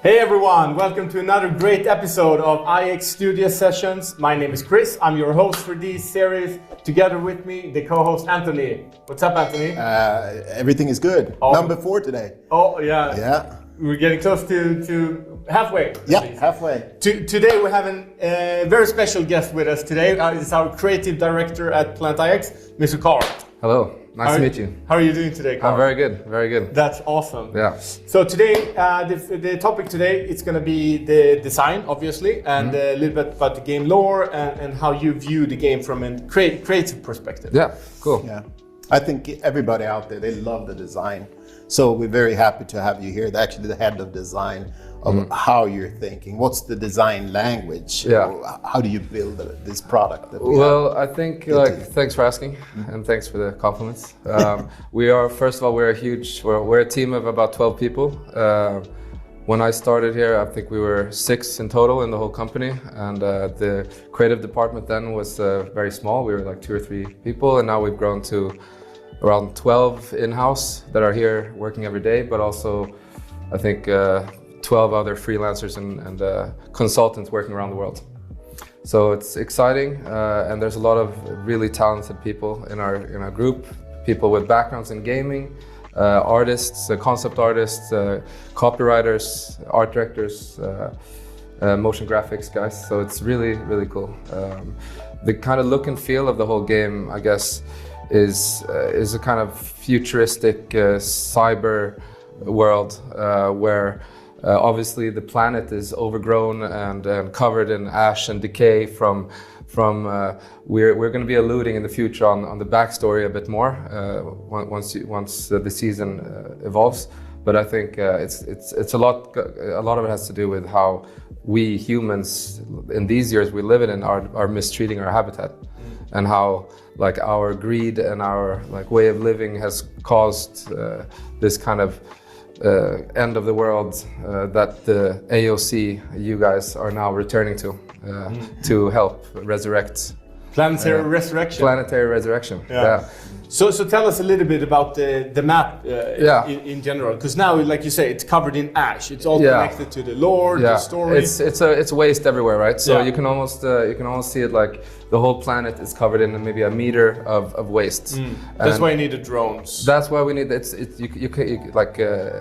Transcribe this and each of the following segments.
Hey everyone, welcome to another great episode of IX Studio Sessions. My name is Chris, I'm your host for this series. Together with me, the co-host Anthony. What's up, Anthony? Everything is good. Number 4 today. Oh yeah. Yeah. We're getting close to halfway. Yeah, halfway. Today we're having a very special guest with us today. It's our creative director at Planet IX, Mr. Carl. Hello, nice to meet you. How are you doing today, Carl? I'm very good, very good. That's awesome. Yeah. So today, the topic today, it's going to be the design, obviously, and a little bit about the game lore and how you view the game from a creative perspective. Yeah, cool. Yeah. I think everybody out there, they love the design. So we're very happy to have you here. Actually, the head of design of how you're thinking. What's the design language? Yeah. How do you build this product? That Well, I think thanks for asking and thanks for the compliments. First of all, we're a team of about 12 people. When I started here, I think we were 6 in total in the whole company, and the creative department then was very small. We were like 2 or 3 people, and now we've grown to around 12 in-house that are here working every day, but also I think 12 other freelancers and consultants working around the world. So it's exciting, and there's a lot of really talented people in our group, people with backgrounds in gaming, artists, concept artists, copywriters, art directors, motion graphics guys. So it's really, really cool. The kind of look and feel of the whole game, I guess, is a kind of futuristic cyber world where obviously the planet is overgrown and covered in ash and decay from we're going to be alluding in the future on the backstory a bit more once the season evolves. But I think it's a lot of it has to do with how we humans in these years we live in are mistreating our habitat, and how like our greed and our like way of living has caused this kind of end of the world that the AOC, you guys are now returning to help resurrect. Planetary resurrection. Planetary resurrection. Yeah. So tell us a little bit about the map in general, because now, like you say, it's covered in ash. It's all connected to the lore, the story. It's waste everywhere, right? So you can almost see it like the whole planet is covered in maybe a meter of waste. That's why you need the drones. That's why we need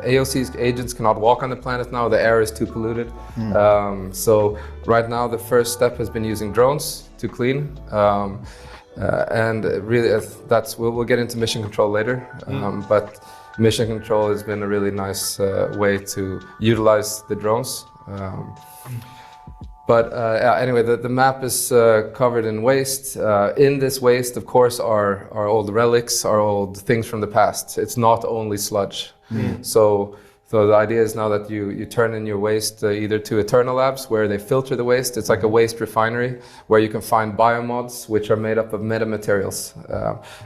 AOC's agents cannot walk on the planet now. The air is too polluted. So right now the first step has been using drones to clean. And really, we'll get into mission control later. But mission control has been a really nice way to utilize the drones. Anyway, the map is covered in waste. In this waste, of course, are old relics, are old things from the past. It's not only sludge. So the idea is now that you turn in your waste either to Eternal Labs, where they filter the waste. It's like a waste refinery where you can find biomods, which are made up of metamaterials.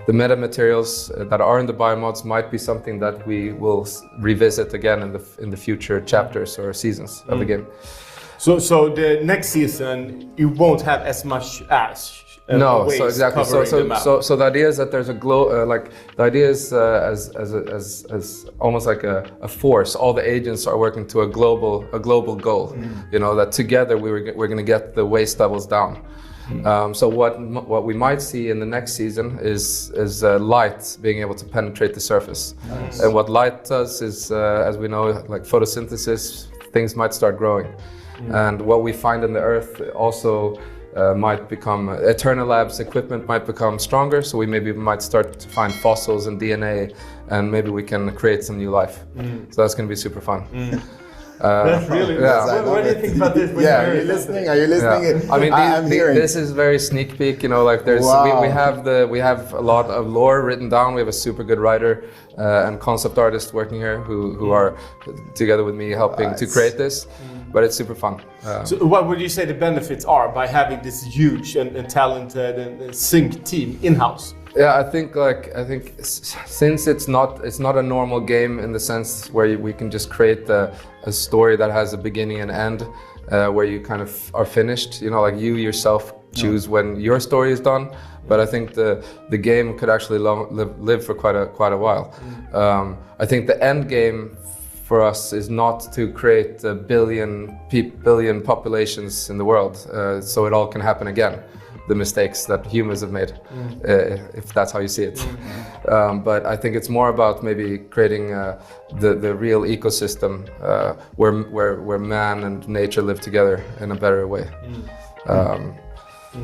The metamaterials that are in the biomods might be something that we will revisit again in the future chapters or seasons of the game. So the next season you won't have as much ash. No, so exactly. So the idea is that there's a the idea is as almost like a force. All the agents are working to a global goal. You know, that together we're going to get the waste levels down. So what we might see in the next season is light being able to penetrate the surface. Nice. And what light does is, as we know, like photosynthesis, things might start growing. And what we find in the earth also might become, Eternal Labs equipment might become stronger, so we might start to find fossils and DNA, and maybe we can create some new life. So that's going to be super fun. That's really what do you think about this? Are you listening? Are you listening? Yeah. I mean, this is very sneak peek. You know, like there's we have a lot of lore written down. We have a super good writer and concept artist working here who are together with me helping to create this. But it's super fun. So what would you say the benefits are by having this huge and talented and sync team in-house? Yeah, I think since it's not a normal game in the sense where we can just create a story that has a beginning and end, where you kind of are finished. You know, like you yourself choose when your story is done. But I think the game could actually live for quite a while. I think the end game for us is not to create a billion populations in the world, so it all can happen again. The mistakes that humans have made, if that's how you see it. But I think it's more about maybe creating the real ecosystem where man and nature live together in a better way.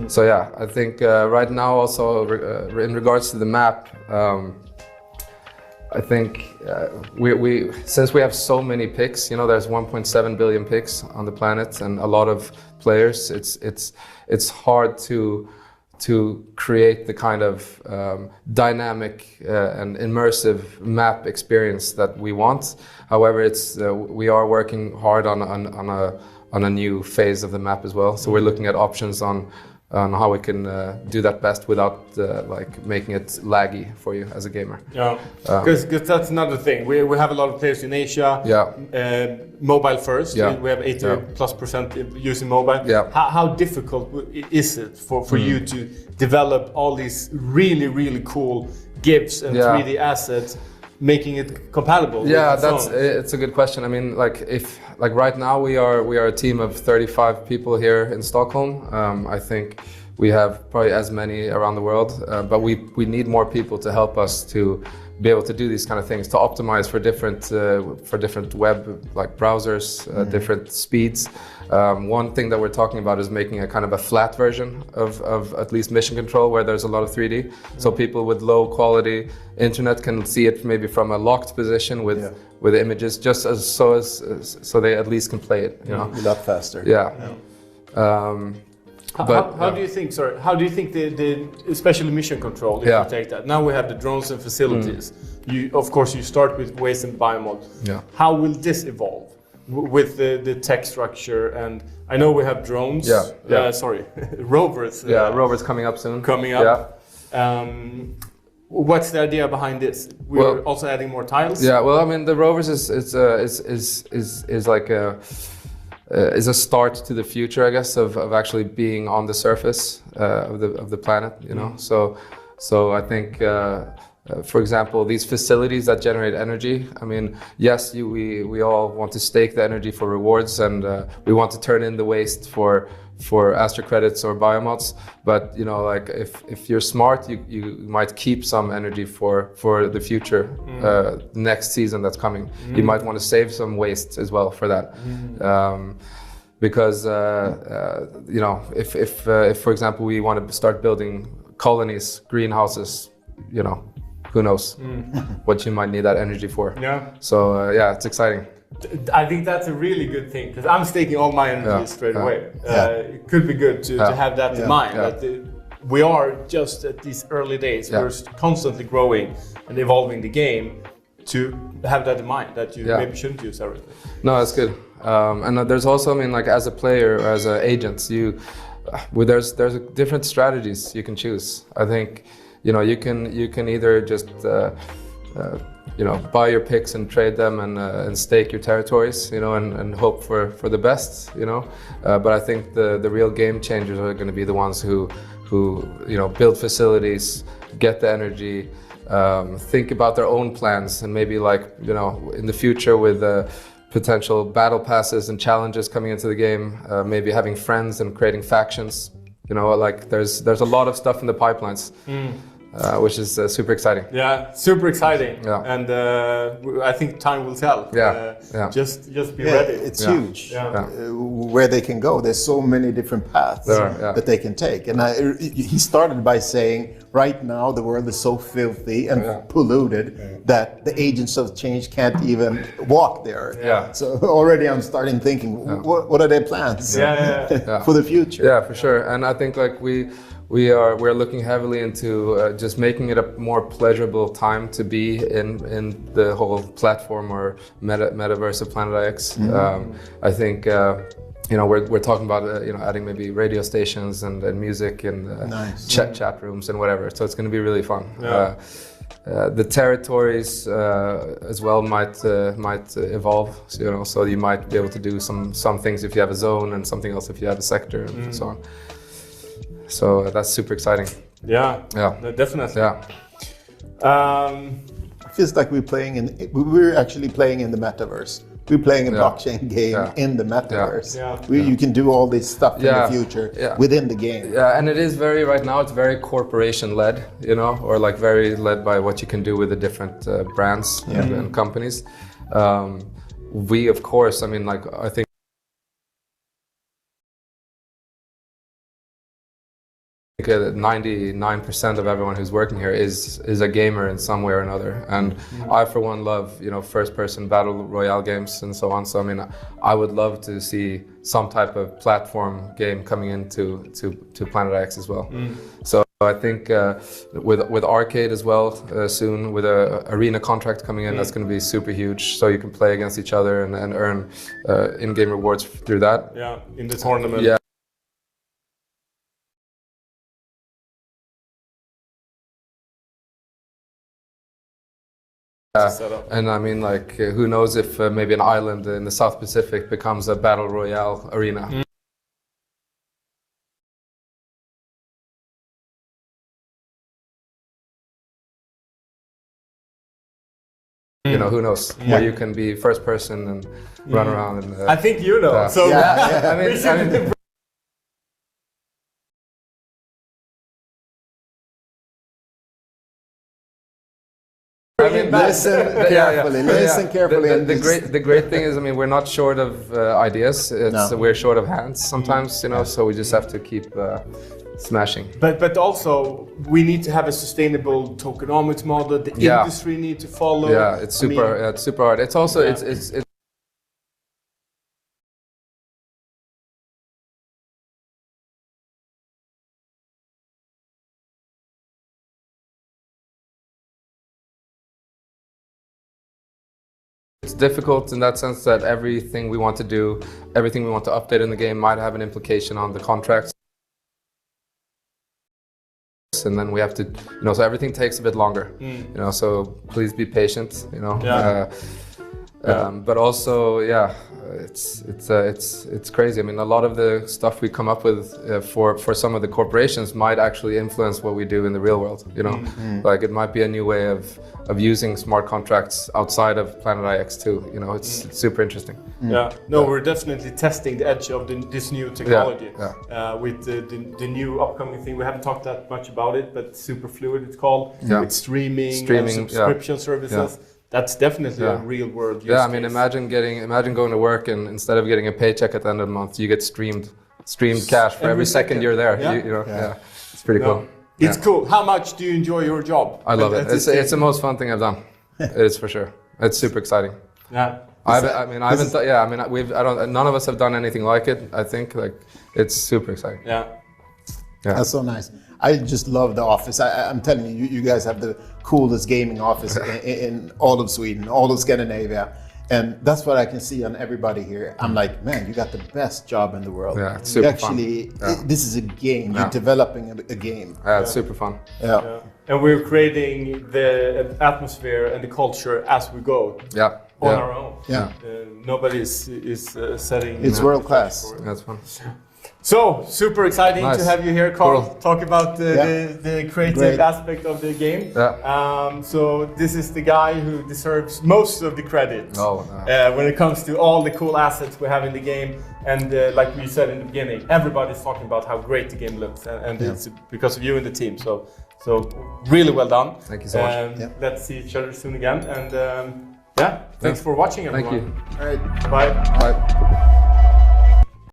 So yeah, I think right now also in regards to the map, I think we since we have so many picks, you know, there's 1.7 billion picks on the planet and a lot of players. It's hard to create the kind of dynamic and immersive map experience that we want. However, we are working hard on a new phase of the map as well. So we're looking at options on how we can do that best without like making it laggy for you as a gamer. Yeah, because that's another thing. We have a lot of players in Asia. Yeah. Mobile first. Yeah. We have 80+% using mobile. Yeah. How difficult is it for you to develop all these really cool GIFs and 3D assets, making it compatible? Yeah, with the phones? it's a good question. I mean, like right now we are a team of 35 people here in Stockholm. I think we have probably as many around the world, but we need more people to help us to be able to do these kind of things, to optimize for different web like browsers, different speeds. One thing that we're talking about is making a kind of a flat version of at least mission control where there's a lot of 3D. So people with low quality internet can see it maybe from a locked position with images, just so they at least can play it. You know, a lot faster. Yeah. How do you think? Sorry, how do you think the especially mission control? If you take that, now we have the drones and facilities. Of course, you start with waste and biomod. Yeah. How will this evolve with the tech structure? And I know we have drones. Sorry, rovers. Rovers coming up soon. Coming up. Yeah. What's the idea behind this? We're also adding more tiles. Yeah. Well, I mean, the rovers is like is a start to the future, I guess, of actually being on the surface of the planet, you know. So I think, for example, these facilities that generate energy. I mean, yes, we all want to stake the energy for rewards, and we want to turn in the waste for Astra credits or biomods. But you know, like if you're smart, you might keep some energy for the future, next season that's coming. You might want to save some waste as well for that, because you know, if for example we want to start building colonies, greenhouses, you know, who knows what you might need that energy for. Yeah. So yeah, it's exciting. I think that's a really good thing, because I'm staking all my energy straight away. It could be good to have that in mind. That we are just at these early days. We're constantly growing and evolving the game, to have that in mind, that you maybe shouldn't use everything. No, that's good. And there's also, I mean, like as a player or as an agent, there's different strategies you can choose. I think, you know, you can either just you know, buy your picks and trade them and stake your territories, you know, and hope for the best, you know. But I think the real game changers are going to be the ones who you know, build facilities, get the energy, think about their own plans, and maybe, like, you know, in the future with potential battle passes and challenges coming into the game, maybe having friends and creating factions. You know, like there's a lot of stuff in the pipelines. Which is super exciting. Yeah, super exciting. Yeah. And I think time will tell. Just be ready. It's huge where they can go. There's so many different paths that they can take. And he started by saying, right now the world is so filthy and polluted that the agents of change can't even walk there. So already I'm starting thinking, what are their plans for the future? Yeah, for sure. And I think, like, we're looking heavily into just making it a more pleasurable time to be in the whole platform or metaverse of Planet IX. I think you know, we're talking about you know, adding maybe radio stations and music and chat rooms and whatever. So it's going to be really fun. The territories as well might evolve. So, you know, so you might be able to do some things if you have a zone, and something else if you have a sector, and so on. So that's super exciting. Yeah, definitely. Yeah. I feels like we're actually playing in the metaverse. We're playing a blockchain game in the metaverse. You can do all this stuff in the future within the game. Yeah, and it is very, right now it's very corporation led, you know, or like very led by what you can do with the different brands and companies. We, of course, I mean, like, I think 99% of everyone who's working here is a gamer in some way or another, and I for one love, you know, first-person battle royale games and so on. So I mean, I would love to see some type of platform game coming into Planet X as well. So I think with arcade as well soon, with a arena contract coming in, that's going to be super huge. So you can play against each other and earn in-game rewards through that. Yeah, in the tournament. Yeah. And I mean, like, who knows if maybe an island in the South Pacific becomes a battle royale arena. You know, who knows? Where you can be first person and run around. And, I think you know. So I mean, Listen carefully. The great thing is, I mean, we're not short of ideas. We're short of hands sometimes, you know. So we just have to keep smashing. But also we need to have a sustainable tokenomics model. The industry need to follow. Yeah, it's super hard. It's also it's difficult in that sense that everything we want to do, everything we want to update in the game might have an implication on the contracts. And then we have to, you know, so everything takes a bit longer, you know, so please be patient, you know. But also, it's crazy. I mean, a lot of the stuff we come up with for some of the corporations might actually influence what we do in the real world, you know. Like, it might be a new way of using smart contracts outside of Planet IX too, you know. It's super interesting. We're definitely testing the edge of this new technology with the new upcoming thing. We haven't talked that much about it, but super fluid it's called, with streaming and subscription services. That's definitely a real world use I mean, imagine going to work and instead of getting a paycheck at the end of the month, you get streamed cash for every second you're there. You know, it's pretty cool. It's cool. How much do you enjoy your job? I love it. It's the most fun thing I've done. It is for sure. It's super exciting. Yeah. None of us have done anything like it. I think, like, it's super exciting. Yeah. That's so nice. I just love the office. I'm telling you, you guys have the coolest gaming office in all of Sweden, all of Scandinavia. And that's what I can see on everybody here. I'm like, man, you got the best job in the world. Yeah, it's super fun. This is a game. You're developing a game. Yeah, it's super fun. Yeah. And we're creating the atmosphere and the culture as we go. On our own. Nobody is setting. It's world class. That's fun. So, super exciting to have you here, Carl. Cool. Talk about the creative aspect of the game. So this is the guy who deserves most of the credit when it comes to all the cool assets we have in the game. And like we said in the beginning, everybody's talking about how great the game looks, and it's because of you and the team. So really well done. Thank you so much. Let's see each other soon again. And thanks for watching, everyone. Thank you. All right. Bye. Bye.